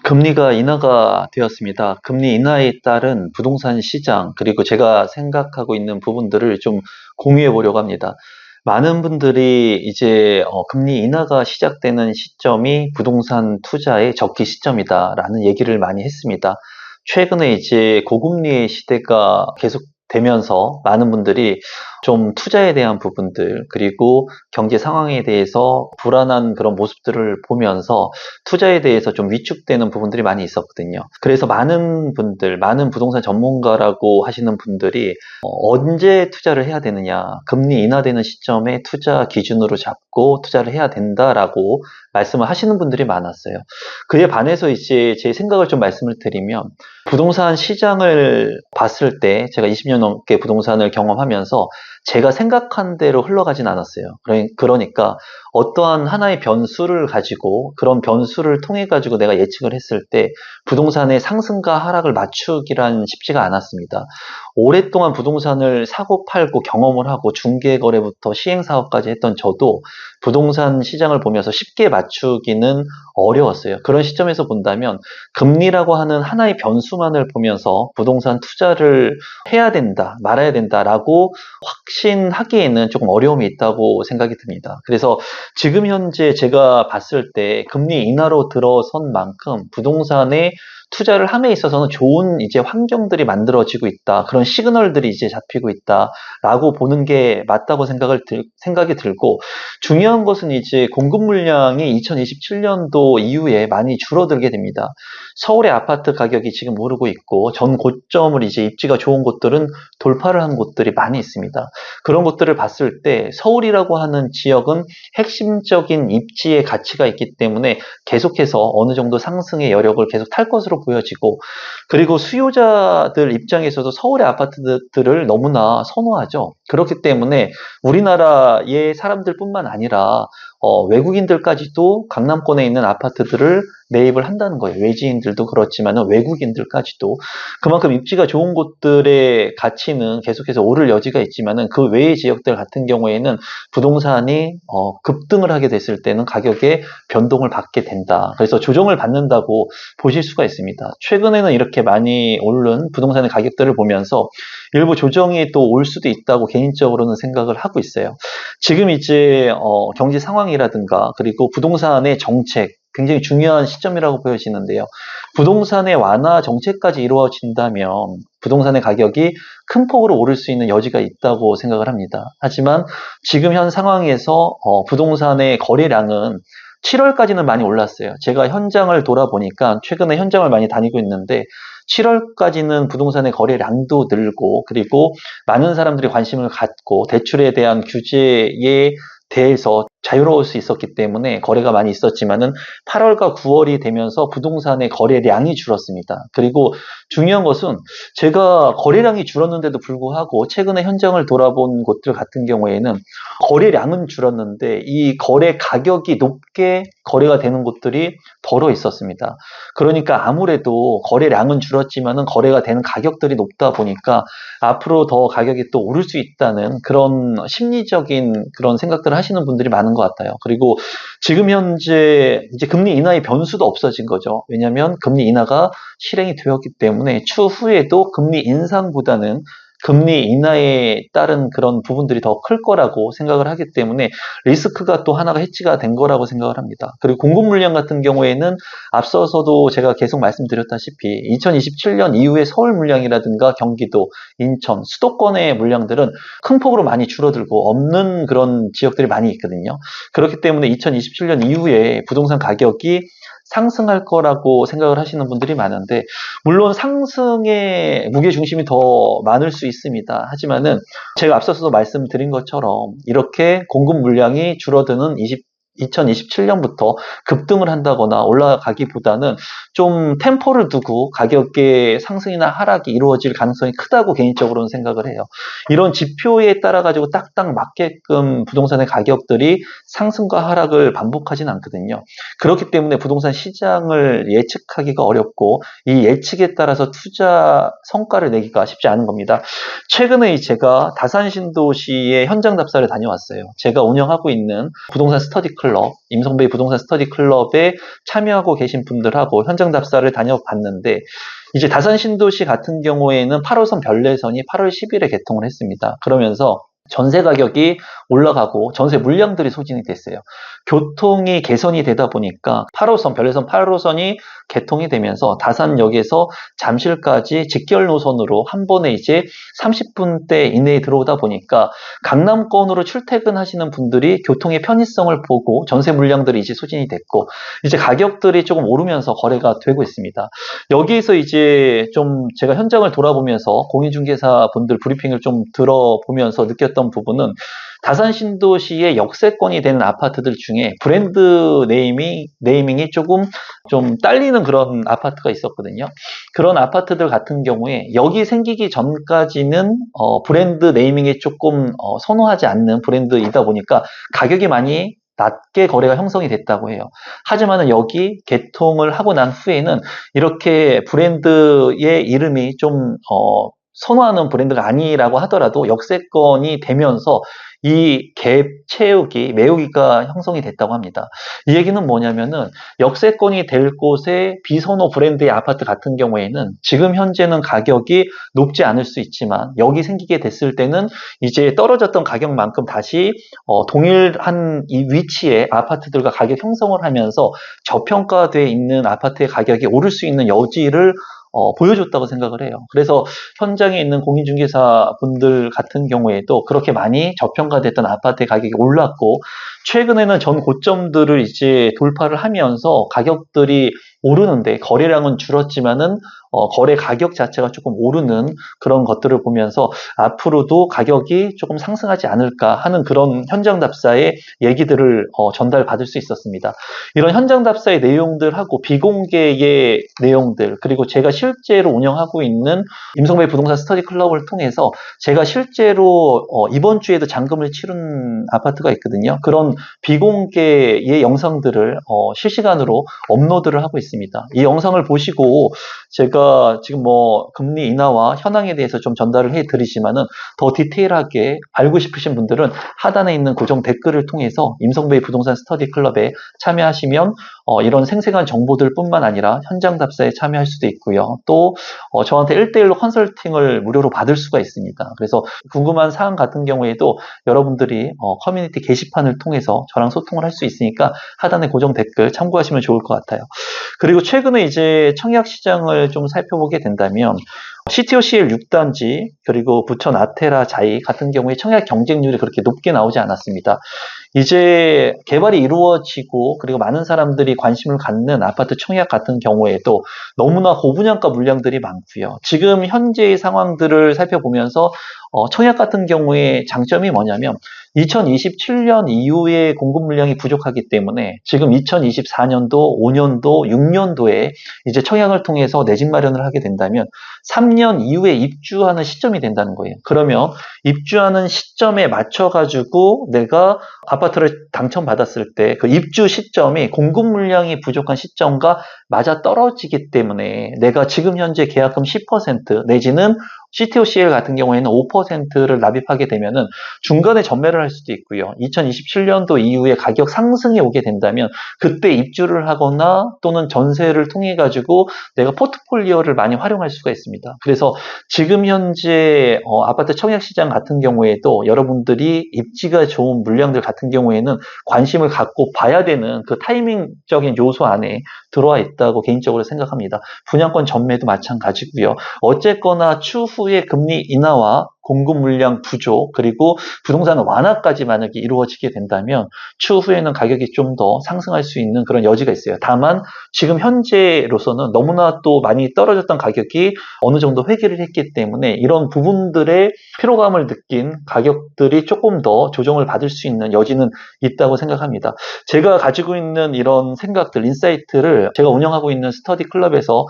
금리가 인하가 되었습니다. 금리 인하에 따른 부동산 시장, 그리고 제가 생각하고 있는 부분들을 좀 공유해 보려고 합니다. 많은 분들이 이제 금리 인하가 시작되는 시점이 부동산 투자의 적기 시점이다라는 얘기를 많이 했습니다. 최근에 이제 고금리의 시대가 계속되면서 많은 분들이 좀 투자에 대한 부분들, 그리고 경제 상황에 대해서 불안한 그런 모습들을 보면서 투자에 대해서 좀 위축되는 부분들이 많이 있었거든요. 그래서 많은 분들, 많은 부동산 전문가라고 하시는 분들이 언제 투자를 해야 되느냐, 금리 인하되는 시점에 투자 기준으로 잡고 투자를 해야 된다라고 말씀을 하시는 분들이 많았어요. 그에 반해서 이제 제 생각을 좀 말씀을 드리면, 부동산 시장을 봤을 때 제가 20년 넘게 부동산을 경험하면서 제가 생각한 대로 흘러가진 않았어요. 그러니까 어떠한 하나의 변수를 가지고 그런 변수를 통해 가지고 내가 예측을 했을 때 부동산의 상승과 하락을 맞추기란 쉽지가 않았습니다. 오랫동안 부동산을 사고 팔고 경험을 하고 중개거래부터 시행사업까지 했던 저도 부동산 시장을 보면서 쉽게 맞추기는 어려웠어요. 그런 시점에서 본다면 금리라고 하는 하나의 변수만을 보면서 부동산 투자를 해야 된다, 말아야 된다라고 확신하기에는 조금 어려움이 있다고 생각이 듭니다. 그래서 지금 현재 제가 봤을 때 금리 인하로 들어선 만큼 부동산의 투자를 함에 있어서는 좋은 이제 환경들이 만들어지고 있다. 그런 시그널들이 이제 잡히고 있다라고 보는 게 맞다고 생각이 들고, 중요한 것은 이제 공급 물량이 2027년도 이후에 많이 줄어들게 됩니다. 서울의 아파트 가격이 지금 오르고 있고 전 고점을 이제 입지가 좋은 곳들은 돌파를 한 곳들이 많이 있습니다. 그런 곳들을 봤을 때 서울이라고 하는 지역은 핵심적인 입지의 가치가 있기 때문에 계속해서 어느 정도 상승의 여력을 계속 탈 것으로 보여지고, 그리고 수요자들 입장에서도 서울의 아파트들을 너무나 선호하죠. 그렇기 때문에 우리나라의 사람들뿐만 아니라 외국인들까지도 강남권에 있는 아파트들을 매입을 한다는 거예요. 외지인들도 그렇지만 외국인들까지도. 그만큼 입지가 좋은 곳들의 가치는 계속해서 오를 여지가 있지만 그 외의 지역들 같은 경우에는 부동산이 급등을 하게 됐을 때는 가격에 변동을 받게 된다. 그래서 조정을 받는다고 보실 수가 있습니다. 최근에는 이렇게 많이 오른 부동산의 가격들을 보면서 일부 조정이 또 올 수도 있다고 개인적으로는 생각을 하고 있어요. 지금 이제 경제 상황이라든가 그리고 부동산의 정책, 굉장히 중요한 시점이라고 보여지는데요. 부동산의 완화 정책까지 이루어진다면 부동산의 가격이 큰 폭으로 오를 수 있는 여지가 있다고 생각을 합니다. 하지만 지금 현 상황에서 부동산의 거래량은 7월까지는 많이 올랐어요. 제가 현장을 돌아보니까 최근에 현장을 많이 다니고 있는데 7월까지는 부동산의 거래량도 늘고, 그리고 많은 사람들이 관심을 갖고 대출에 대한 규제에 대해서 자유로울 수 있었기 때문에 거래가 많이 있었지만은 8월과 9월이 되면서 부동산의 거래량이 줄었습니다. 그리고 중요한 것은 제가 거래량이 줄었는데도 불구하고 최근에 현장을 돌아본 곳들 같은 경우에는 거래량은 줄었는데 이 거래 가격이 높게 거래가 되는 곳들이 덜어 있었습니다. 그러니까 아무래도 거래량은 줄었지만은 거래가 되는 가격들이 높다 보니까 앞으로 더 가격이 또 오를 수 있다는 그런 심리적인 그런 생각들을 하시는 분들이 많은 것 같아요. 그리고 지금 현재 이제 금리 인하의 변수도 없어진 거죠. 왜냐하면 금리 인하가 실행이 되었기 때문에 추후에도 금리 인상보다는 금리 인하에 따른 그런 부분들이 더 클 거라고 생각을 하기 때문에 리스크가 또 하나가 해치가 된 거라고 생각을 합니다. 그리고 공급 물량 같은 경우에는 앞서서도 제가 계속 말씀드렸다시피 2027년 이후에 서울 물량이라든가 경기도, 인천, 수도권의 물량들은 큰 폭으로 많이 줄어들고 없는 그런 지역들이 많이 있거든요. 그렇기 때문에 2027년 이후에 부동산 가격이 상승할 거라고 생각을 하시는 분들이 많은데, 물론 상승의 무게중심이 더 많을 수 있습니다. 하지만은 제가 앞서서도 말씀드린 것처럼 이렇게 공급 물량이 줄어드는 2027년부터 급등을 한다거나 올라가기보다는 좀 템포를 두고 가격의 상승이나 하락이 이루어질 가능성이 크다고 개인적으로는 생각을 해요. 이런 지표에 따라 가지고 딱딱 맞게끔 부동산의 가격들이 상승과 하락을 반복하진 않거든요. 그렇기 때문에 부동산 시장을 예측하기가 어렵고 이 예측에 따라서 투자 성과를 내기가 쉽지 않은 겁니다. 최근에 제가 다산 신도시의 현장 답사를 다녀왔어요. 제가 운영하고 있는 부동산 스터디 클럽, 임성베이 부동산 스터디 클럽에 참여하고 계신 분들하고 현장 답사를 다녀봤는데 이제 다산 신도시 같은 경우에는 8호선 별내선이 8월 10일에 개통을 했습니다. 그러면서 전세 가격이 올라가고 전세 물량들이 소진이 됐어요. 교통이 개선이 되다 보니까 8호선, 별내선 8호선이 개통이 되면서 다산역에서 잠실까지 직결 노선으로 한 번에 이제 30분대 이내에 들어오다 보니까 강남권으로 출퇴근하시는 분들이 교통의 편의성을 보고 전세 물량들이 이제 소진이 됐고 이제 가격들이 조금 오르면서 거래가 되고 있습니다. 여기에서 이제 좀 제가 현장을 돌아보면서 공인중개사 분들 브리핑을 좀 들어보면서 느꼈던 부분은 다산 신도시의 역세권이 되는 아파트들 중에 브랜드 네이밍이 조금 좀 딸리는 그런 아파트가 있었거든요. 그런 아파트들 같은 경우에 여기 생기기 전까지는 브랜드 네이밍에 조금 선호하지 않는 브랜드이다 보니까 가격이 많이 낮게 거래가 형성이 됐다고 해요. 하지만 여기 개통을 하고 난 후에는 이렇게 브랜드의 이름이 좀 선호하는 브랜드가 아니라고 하더라도 역세권이 되면서 이 갭 채우기, 메우기가 형성이 됐다고 합니다. 이 얘기는 뭐냐면은 역세권이 될 곳에 비선호 브랜드의 아파트 같은 경우에는 지금 현재는 가격이 높지 않을 수 있지만 여기 생기게 됐을 때는 이제 떨어졌던 가격만큼 다시 동일한 이 위치의 아파트들과 가격 형성을 하면서 저평가되어 있는 아파트의 가격이 오를 수 있는 여지를 보여줬다고 생각을 해요. 그래서 현장에 있는 공인중개사 분들 같은 경우에도 그렇게 많이 저평가됐던 아파트의 가격이 올랐고 최근에는 전 고점들을 이제 돌파를 하면서 가격들이 오르는데 거래량은 줄었지만은 거래 가격 자체가 조금 오르는 그런 것들을 보면서 앞으로도 가격이 조금 상승하지 않을까 하는 그런 현장 답사의 얘기들을 전달받을 수 있었습니다. 이런 현장 답사의 내용들하고 비공개의 내용들 그리고 제가 실제로 운영하고 있는 임성베이 부동산 스터디 클럽을 통해서 제가 실제로 이번 주에도 잔금을 치른 아파트가 있거든요. 그런 비공개의 영상들을 실시간으로 업로드를 하고 있습니다. 이 영상을 보시고 제가 지금 뭐 금리 인하와 현황에 대해서 좀 전달을 해드리지만은 더 디테일하게 알고 싶으신 분들은 하단에 있는 고정 댓글을 통해서 임성베이 부동산 스터디 클럽에 참여하시면 이런 생생한 정보들 뿐만 아니라 현장 답사에 참여할 수도 있고요. 또 저한테 1대1로 컨설팅을 무료로 받을 수가 있습니다. 그래서 궁금한 사항 같은 경우에도 여러분들이 커뮤니티 게시판을 통해서 저랑 소통을 할 수 있으니까 하단에 고정 댓글 참고하시면 좋을 것 같아요. 그리고 최근에 이제 청약 시장을 좀 살펴보게 된다면 CTOCL 6단지 그리고 부천 아테라 자이 같은 경우에 청약 경쟁률이 그렇게 높게 나오지 않았습니다. 이제 개발이 이루어지고 그리고 많은 사람들이 관심을 갖는 아파트 청약 같은 경우에도 너무나 고분양가 물량들이 많고요. 지금 현재의 상황들을 살펴보면서 청약 같은 경우에 장점이 뭐냐면 2027년 이후에 공급 물량이 부족하기 때문에 지금 2024년도, 5년도, 6년도에 이제 청약을 통해서 내 집 마련을 하게 된다면 3년 이후에 입주하는 시점이 된다는 거예요. 그러면 입주하는 시점에 맞춰가지고 내가 아파트를 당첨받았을 때 그 입주 시점이 공급 물량이 부족한 시점과 맞아 떨어지기 때문에 내가 지금 현재 계약금 10% 내지는 CTOCL 같은 경우에는 5%를 납입하게 되면은 중간에 전매를 할 수도 있고요. 2027년도 이후에 가격 상승이 오게 된다면 그때 입주를 하거나 또는 전세를 통해 가지고 내가 포트폴리오를 많이 활용할 수가 있습니다. 그래서 지금 현재 아파트 청약 시장 같은 경우에도 여러분들이 입지가 좋은 물량들 같은 경우에는 관심을 갖고 봐야 되는 그 타이밍적인 요소 안에 들어와 있다고 개인적으로 생각합니다. 분양권 전매도 마찬가지고요. 어쨌거나 추후에 금리 인하와 공급 물량 부족 그리고 부동산 완화까지 만약에 이루어지게 된다면 추후에는 가격이 좀 더 상승할 수 있는 그런 여지가 있어요. 다만 지금 현재로서는 너무나 또 많이 떨어졌던 가격이 어느 정도 회귀를 했기 때문에 이런 부분들의 피로감을 느낀 가격들이 조금 더 조정을 받을 수 있는 여지는 있다고 생각합니다. 제가 가지고 있는 이런 생각들, 인사이트를 제가 운영하고 있는 스터디 클럽에서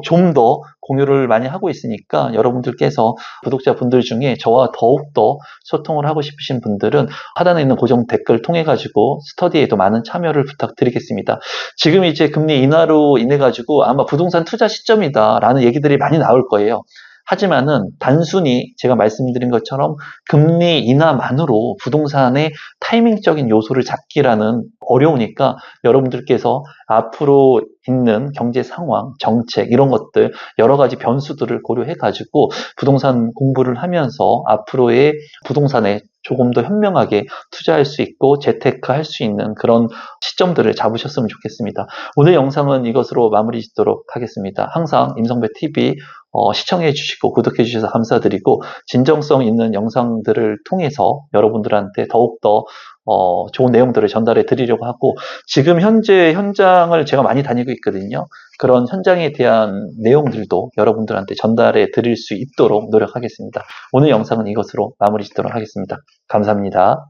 좀 더 공유를 많이 하고 있으니까 여러분들께서 구독자분들 중에 중에 저와 더욱더 소통을 하고 싶으신 분들은 하단에 있는 고정 댓글 통해 가지고 스터디에도 많은 참여를 부탁드리겠습니다. 지금 이제 금리 인하로 인해 가지고 아마 부동산 투자 시점이다라는 얘기들이 많이 나올 거예요. 하지만은 단순히 제가 말씀드린 것처럼 금리 인하만으로 부동산의 타이밍적인 요소를 잡기라는 어려우니까 여러분들께서 앞으로 있는 경제 상황, 정책 이런 것들 여러 가지 변수들을 고려해 가지고 부동산 공부를 하면서 앞으로의 부동산에 조금 더 현명하게 투자할 수 있고 재테크할 수 있는 그런 시점들을 잡으셨으면 좋겠습니다. 오늘 영상은 이것으로 마무리 짓도록 하겠습니다. 항상 임성배 TV 시청해 주시고 구독해 주셔서 감사드리고 진정성 있는 영상들을 통해서 여러분들한테 더욱더 좋은 내용들을 전달해 드리려고 하고 지금 현재 현장을 제가 많이 다니고 있거든요. 그런 현장에 대한 내용들도 여러분들한테 전달해 드릴 수 있도록 노력하겠습니다. 오늘 영상은 이것으로 마무리 짓도록 하겠습니다. 감사합니다.